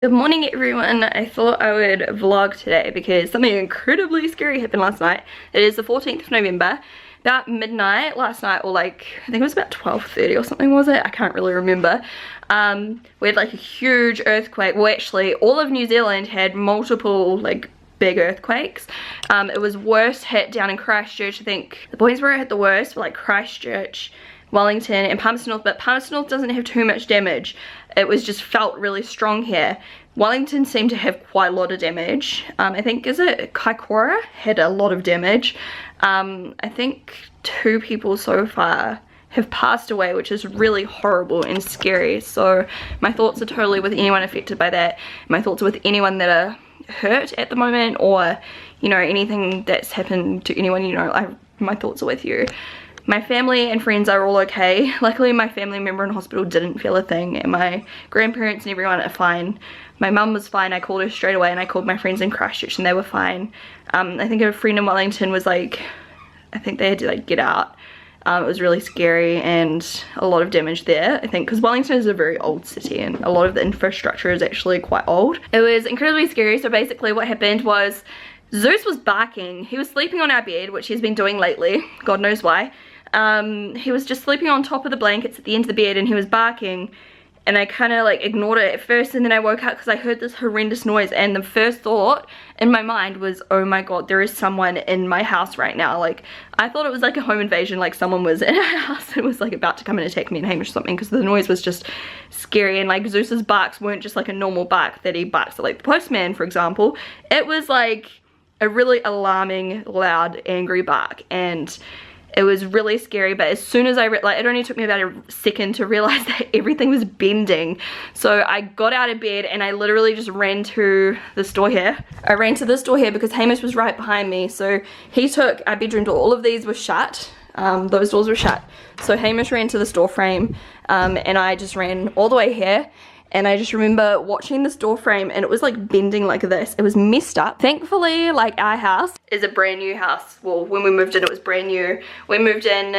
Good morning everyone. I thought I would vlog today because something incredibly scary happened last night. It is the 14th of November. About midnight last night, or like, I think it was about 12:30 or something, was it? I can't really remember. We had like a huge earthquake. Well, actually, all of New Zealand had multiple like big earthquakes. It was worst hit down in Christchurch. I think the points where it hit the worst were like Christchurch, Wellington and Palmerston North, but Palmerston North doesn't have too much damage. It was just felt really strong here. Wellington seemed to have quite a lot of damage. I think, is it Kaikoura had a lot of damage. I think 2 people so far have passed away, which is really horrible and scary. So my thoughts are totally with anyone affected by that. My thoughts are with anyone that are hurt at the moment, or you know, anything that's happened to anyone, you know, my thoughts are with you. My family and friends are all okay. Luckily my family member in hospital didn't feel a thing, and my grandparents and everyone are fine. My mum was fine. I called her straight away, and I called my friends in Christchurch and they were fine. I think a friend in Wellington was like, I think they had to like get out. It was really scary and a lot of damage there, I think, because Wellington is a very old city and a lot of the infrastructure is actually quite old. It was incredibly scary. So basically what happened was Zeus was barking. He was sleeping on our bed, which he's been doing lately, God knows why. He was just sleeping on top of the blankets at the end of the bed, and he was barking, and I kind of like ignored it at first, and then I woke up because I heard this horrendous noise, and the first thought in my mind was, oh my god, there is someone in my house right now. Like, I thought it was like a home invasion, like someone was in our house and was like about to come and attack me and Hamish or something, because the noise was just scary. And like Zeus's barks weren't just like a normal bark that he barks at like the postman, for example. It was like a really alarming, loud, angry bark, and it was really scary. But as soon as it only took me about a second to realize that everything was bending. So I got out of bed and I literally just ran to the store here. I ran to this door here because Hamish was right behind me. So he took our bedroom door. All of these were shut. Those doors were shut. So Hamish ran to the door frame, and I just ran all the way here. And I just remember watching this door frame, and it was like bending like this. It was messed up. Thankfully, like, our house is a brand new house. Well, when we moved in, it was brand new. We moved in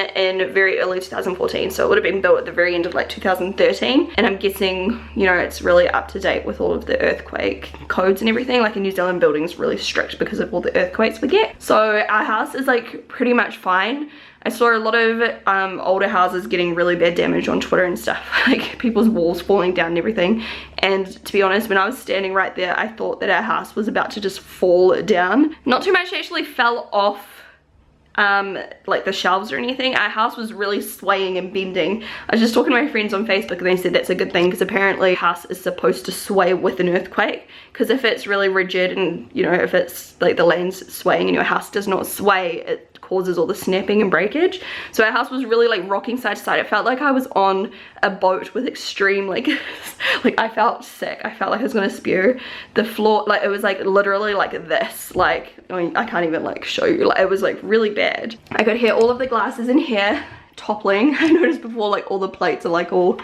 very early 2014, so it would have been built at the very end of like 2013. And I'm guessing, you know, it's really up to date with all of the earthquake codes and everything. Like, in New Zealand, buildings really strict because of all the earthquakes we get. So our house is like pretty much fine. I saw a lot of older houses getting really bad damage on Twitter and stuff, like people's walls falling down and everything. And to be honest, when I was standing right there, I thought that our house was about to just fall down. Not too much actually fell off like the shelves or anything. Our house was really swaying and bending. I was just talking to my friends on Facebook, and they said that's a good thing, because apparently a house is supposed to sway with an earthquake, because if it's really rigid and, you know, if it's like the land's swaying and your house does not sway, it causes all the snapping and breakage. So our house was really like rocking side to side. It felt like I was on a boat with extreme like I felt sick. I felt like I was gonna spew. The floor, like, it was like literally like this. Like, I mean, I can't even like show you. Like, it was like really bad. I could hear all of the glasses in here toppling. I noticed before, like, all the plates are like all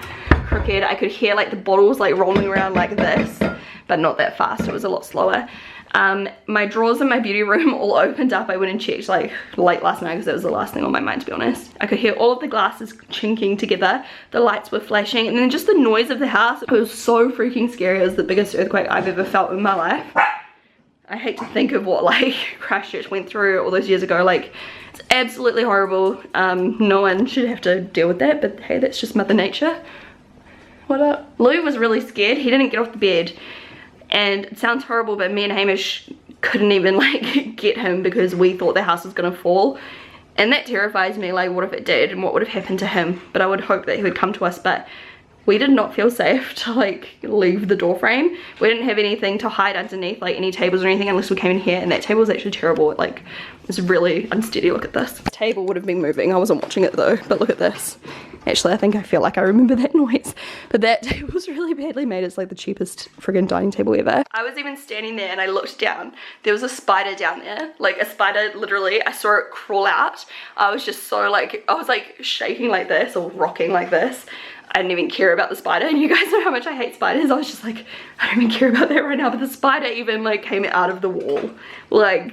crooked. I could hear like the bottles like rolling around like this, but not that fast. It was a lot slower. My drawers in my beauty room all opened up. I went and checked like late last night because that was the last thing on my mind, to be honest. I could hear all of the glasses chinking together. The lights were flashing, and then just the noise of the house. It was so freaking scary. It was the biggest earthquake I've ever felt in my life. I hate to think of what like Christchurch went through all those years ago. Like, it's absolutely horrible. No one should have to deal with that, but hey, that's just Mother Nature. What up? Lou was really scared. He didn't get off the bed. And it sounds horrible, but me and Hamish couldn't even like get him because we thought the house was gonna fall. And that terrifies me. Like, what if it did, and what would have happened to him? But I would hope that he would come to us. But we did not feel safe to like leave the door frame. We didn't have anything to hide underneath, like any tables or anything, unless we came in here. And that table was actually terrible. It like was really unsteady. Look at this. The table would have been moving. I wasn't watching it though, but look at this. Actually, I think I feel like I remember that noise. But that table was really badly made. It's like the cheapest friggin' dining table ever. I was even standing there and I looked down. There was a spider down there. Like, a spider, literally. I saw it crawl out. I was just so like, I was like shaking like this or rocking like this. I didn't even care about the spider, and you guys know how much I hate spiders. I was just like, I don't even care about that right now. But the spider even like came out of the wall. Like,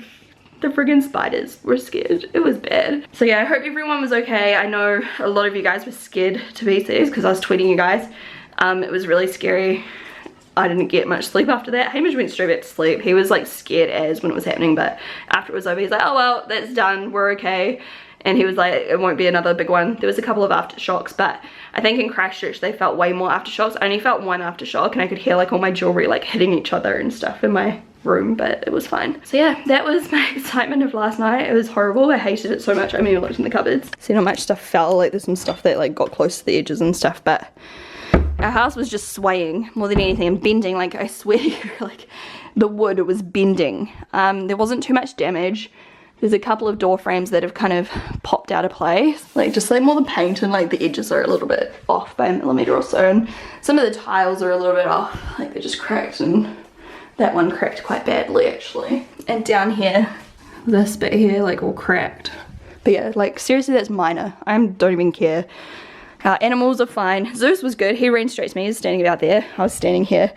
the friggin' spiders were scared. It was bad. So yeah, I hope everyone was okay. I know a lot of you guys were scared to pieces because I was tweeting you guys. It was really scary. I didn't get much sleep after that. Hamish went straight back to sleep. He was like scared as when it was happening, but after it was over, he's like, oh well, that's done, we're okay. And he was like, it won't be another big one. There was a couple of aftershocks, but I think in Christchurch they felt way more aftershocks. I only felt one aftershock, and I could hear like all my jewelry like hitting each other and stuff in my room, but it was fine. So yeah, that was my excitement of last night. It was horrible. I hated it so much. I mean, I looked in the cupboards. See how much stuff fell. Like there's some stuff that like got close to the edges and stuff, but our house was just swaying more than anything and bending. Like I swear to you, like the wood was bending. There wasn't too much damage. There's a couple of door frames that have kind of popped out of place. Like just like more the paint and like the edges are a little bit off by a millimeter or so. And some of the tiles are a little bit off. Like they just cracked, and that one cracked quite badly actually. And down here, this bit here like all cracked. But yeah, like seriously that's minor. I don't even care. Animals are fine. Zeus was good. He ran straight to me. He was standing out there. I was standing here.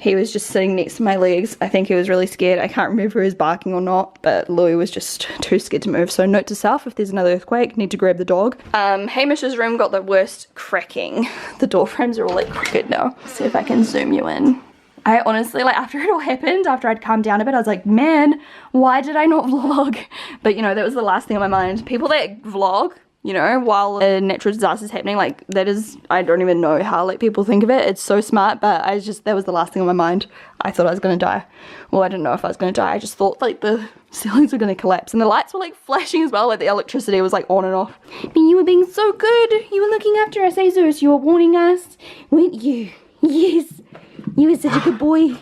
He was just sitting next to my legs. I think he was really scared. I can't remember if he was barking or not, but Louis was just too scared to move. So note to self, if there's another earthquake, need to grab the dog. Hamish's room got the worst cracking. The door frames are all like crooked now. See if I can zoom you in. I honestly, like after it all happened, after I'd calmed down a bit, I was like, man, why did I not vlog? But you know, that was the last thing on my mind. People that vlog, you know, while a natural disaster is happening, like that is, I don't even know how like people think of it. It's so smart, but that was the last thing on my mind. I thought I was gonna die. Well, I didn't know if I was gonna die. I just thought like the ceilings were gonna collapse, and the lights were like flashing as well. Like the electricity was like on and off. But you were being so good. You were looking after us, Zeus. You were warning us, weren't you? Yes. You were such a good boy.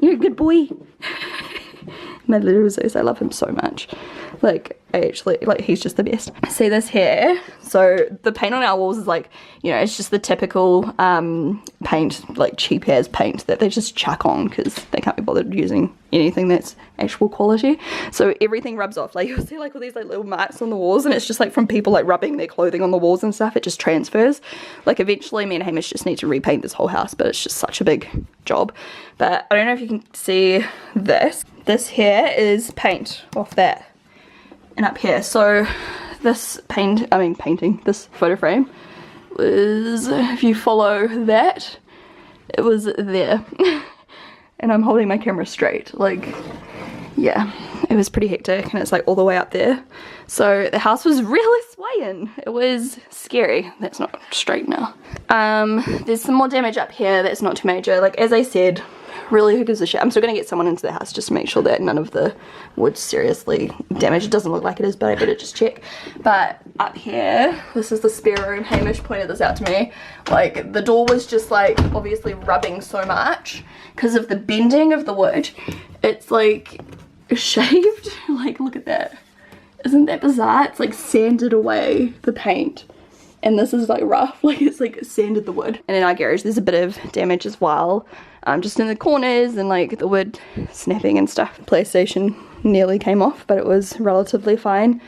You're a good boy. My little Zeus, I love him so much. Like, I actually, like, he's just the best. See this here? So the paint on our walls is like, you know, it's just the typical paint, like cheap as paint that they just chuck on because they can't be bothered using anything that's actual quality. So everything rubs off. Like you'll see like all these like little marks on the walls, and it's just like from people like rubbing their clothing on the walls and stuff. It just transfers. Like eventually me and Hamish just need to repaint this whole house, but it's just such a big job. But I don't know if you can see this. This here is paint off that. And up here, so this painting, this photo frame was, if you follow that, it was there. And I'm holding my camera straight, like, yeah, it was pretty hectic, and it's like all the way up there. So the house was really swaying. It was scary. That's not straight now. There's some more damage up here that's not too major. Like, as I said, really who gives a shit. I'm still gonna get someone into the house just to make sure that none of the wood's seriously damaged. It doesn't look like it is, but I better just check. But up here, this is the spare room. Hamish pointed this out to me. Like the door was just like obviously rubbing so much because of the bending of the wood. It's like shaved. Like look at that. Isn't that bizarre? It's like sanded away the paint. And this is like rough, like it's like sanded the wood. And in our garage there's a bit of damage as well. Just in the corners and like the wood snapping and stuff. PlayStation nearly came off, but it was relatively fine.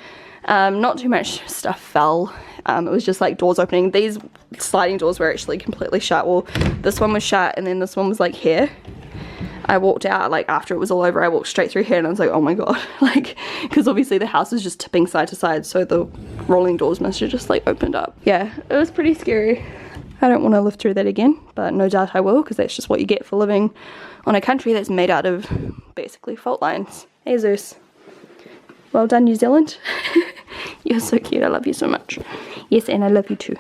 Not too much stuff fell. It was just like doors opening. These sliding doors were actually completely shut. Well, this one was shut and then this one was like here. I walked out, like after it was all over, I walked straight through here and I was like, oh my god, like, because obviously the house was just tipping side to side, so the rolling doors must have just like opened up. Yeah, it was pretty scary. I don't want to live through that again, but no doubt I will, because that's just what you get for living on a country that's made out of basically fault lines. Hey Zeus. Well done, New Zealand. You're so cute, I love you so much. Yes, and I love you too.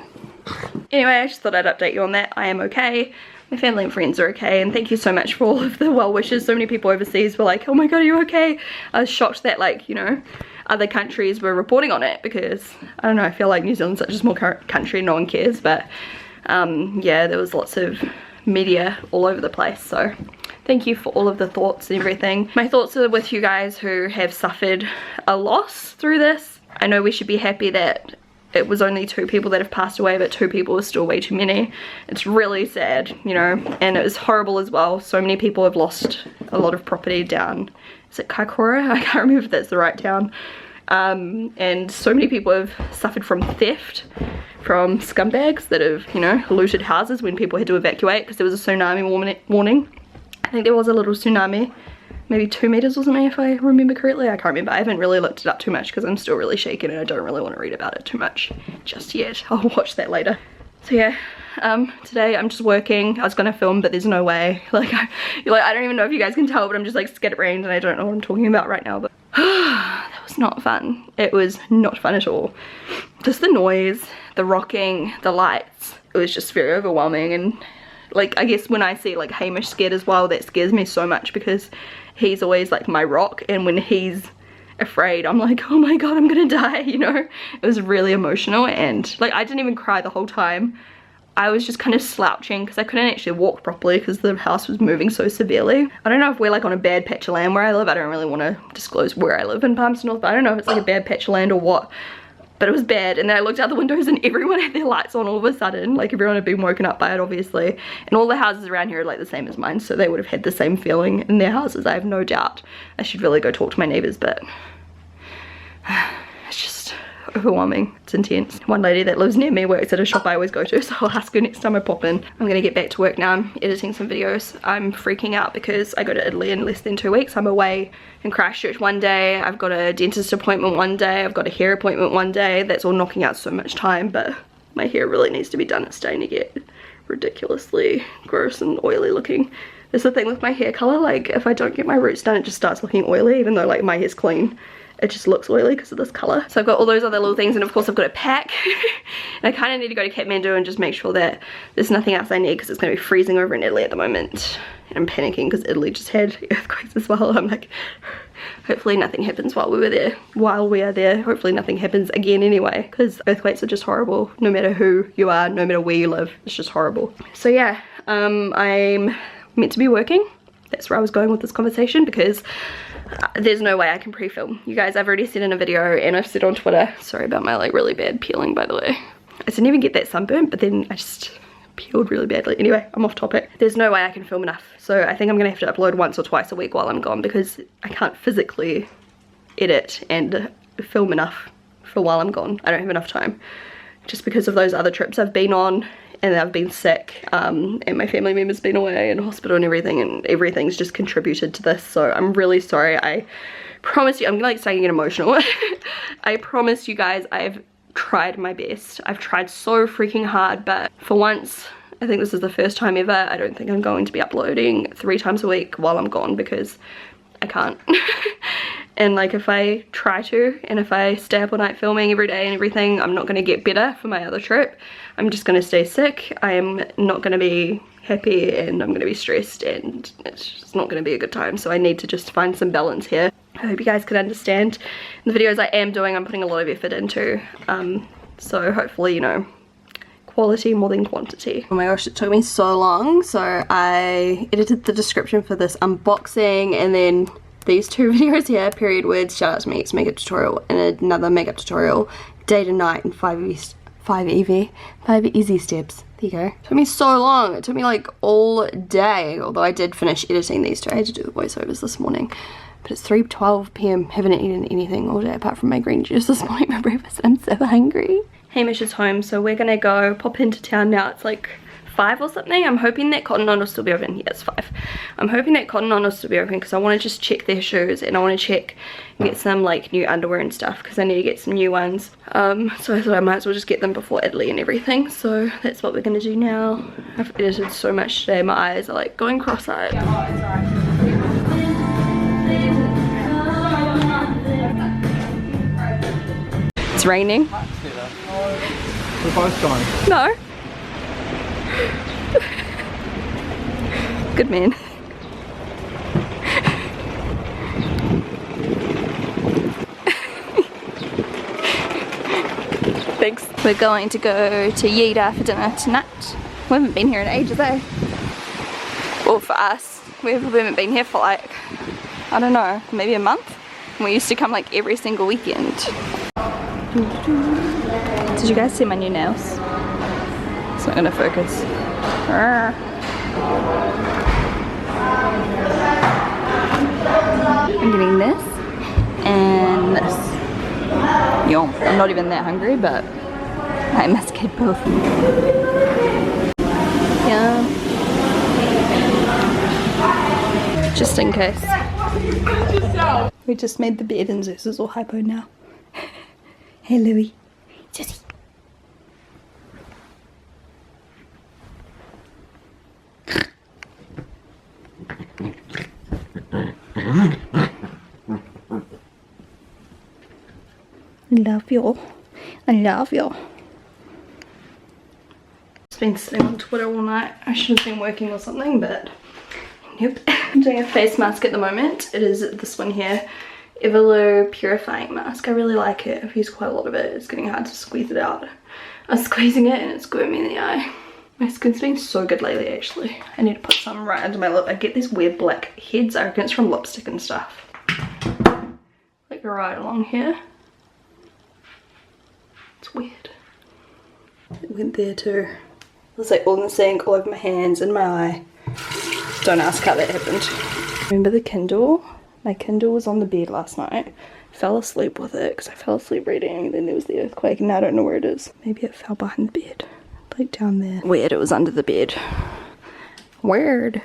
Anyway, I just thought I'd update you on that. I am okay. My family and friends are okay, and thank you so much for all of the well wishes. So many people overseas were like, oh my god, are you okay? I was shocked that, like, you know, other countries were reporting on it, because I don't know, I feel like New Zealand's such a small country, no one cares. But yeah, there was lots of media all over the place, so thank you for all of the thoughts and everything. My thoughts are with you guys who have suffered a loss through this. I know we should be happy that it was only 2 people that have passed away, but 2 people is still way too many. It's really sad, you know, and it was horrible as well. So many people have lost a lot of property down, is it Kaikoura? I can't remember if that's the right town. And so many people have suffered from theft, from scumbags that have, you know, looted houses when people had to evacuate because there was a tsunami warning. I think there was a little tsunami, maybe 2 meters or something if I remember correctly. I can't remember. I haven't really looked it up too much because I'm still really shaken and I don't really want to read about it too much just yet. I'll watch that later. So yeah, today I'm just working. I was gonna film, but there's no way. Like I don't even know if you guys can tell, but I'm just like scatterbrained and I don't know what I'm talking about right now. But that was not fun. It was not fun at all. Just the noise, the rocking, the lights. It was just very overwhelming. And like, I guess when I see like Hamish scared as well, that scares me so much because he's always like my rock, and when he's afraid I'm like, oh my god, I'm gonna die, you know. It was really emotional, and like I didn't even cry the whole time. I was just kind of slouching because I couldn't actually walk properly because the house was moving so severely. I don't know if we're like on a bad patch of land where I live. I don't really want to disclose where I live in Palmerston North, but I don't know if it's like a bad patch of land or what, but it was bad. And then I looked out the windows and everyone had their lights on all of a sudden. Like everyone had been woken up by it, obviously. And all the houses around here are like the same as mine, so they would have had the same feeling in their houses, I have no doubt. I should really go talk to my neighbours, but it's just overwhelming. It's intense. One lady that lives near me works at a shop I always go to, so I'll ask her next time I pop in. I'm gonna get back to work now. I'm editing some videos. I'm freaking out because I go to Italy in less than 2 weeks. I'm away in Christchurch one day, I've got a dentist appointment one day, I've got a hair appointment one day. That's all knocking out so much time, but my hair really needs to be done. It's starting to get ridiculously gross and oily looking. That's the thing with my hair color, like if I don't get my roots done, it just starts looking oily, even though like my hair's clean. It just looks oily because of this color. So I've got all those other little things, and of course I've got a pack. And I kind of need to go to Kathmandu and just make sure that there's nothing else I need, because it's going to be freezing over in Italy at the moment. And I'm panicking because Italy just had earthquakes as well. I'm like, hopefully nothing happens while we are there. Hopefully nothing happens again anyway, because earthquakes are just horrible. No matter who you are, no matter where you live, it's just horrible. So yeah, I'm meant to be working. That's where I was going with this conversation, because there's no way I can pre-film. You guys, I've already said in a video and I've said on Twitter, sorry about my like really bad peeling by the way. I didn't even get that sunburn, but then I just peeled really badly. Anyway, I'm off topic. There's no way I can film enough. So I think I'm gonna have to upload once or twice a week while I'm gone, because I can't physically edit and film enough for while I'm gone. I don't have enough time. Just because of those other trips I've been on, and I've been sick, and my family member's been away in hospital and everything's just contributed to this. So I'm really sorry. I promise you, I'm like starting to get emotional. I promise you guys, I've tried my best. I've tried so freaking hard, but for once, I think this is the first time ever, I don't think I'm going to be uploading 3 times a week while I'm gone, because I can't. And like if I try to, and if I stay up all night filming every day and everything, I'm not going to get better for my other trip. I'm just going to stay sick. I am not going to be happy, and I'm going to be stressed, and it's just not going to be a good time. So I need to just find some balance here. I hope you guys can understand. The videos I am doing, I'm putting a lot of effort into. So hopefully, you know, quality more than quantity. Oh my gosh, it took me so long. So I edited the description for this unboxing, and then these 2 videos here, period words, shout out to me, it's makeup tutorial, and another makeup tutorial, day to night, and 5 easy steps. There you go. It took me so long. It took me like all day, although I did finish editing these 2. I had to do the voiceovers this morning, but it's 3:12 p.m. Haven't eaten anything all day apart from my green juice this morning for breakfast. I'm so hungry. Hamish is home, so we're gonna go pop into town now. It's like 5 or something. I'm hoping that Cotton On will still be open. Yeah, it's 5. I'm hoping that Cotton On will still be open, because I want to just check their shoes, and I want to check and get some like new underwear and stuff, because I need to get some new ones. So I thought I might as well just get them before Italy and everything. So that's what we're gonna do now. I've edited so much today, my eyes are like going cross-eyed. It's raining. We're both going. No. Good man. Thanks. We're going to go to Yida for dinner tonight. We haven't been here in ages, eh? Well, for us, we haven't been here for like, I don't know, maybe a month. And we used to come like every single weekend. Did you guys see my new nails? It's not gonna focus. I'm getting this and this. Yum. I'm not even that hungry, but I must get both. Yeah. Just in case. We just made the bed and Zeus is all hypo now. Hey Louie. Susie. Love you. I love you. Just been sitting on Twitter all night. I should have been working or something, but nope. I'm doing a face mask at the moment. It is this one here, Everlow Purifying Mask. I really like it. I've used quite a lot of it. It's getting hard to squeeze it out. I was squeezing it and it's going me in the eye. My skin's been so good lately, actually. I need to put some right under my lip. I get these weird black heads. I reckon it's from lipstick and stuff. Like right along here. It's weird. It went there too. It was like all in the sink, all over my hands and my eye. Don't ask how that happened. Remember the Kindle? My Kindle was on the bed last night. Fell asleep with it because I fell asleep reading, and then there was the earthquake and now I don't know where it is. Maybe it fell behind the bed. Like down there. Weird, it was under the bed. Weird.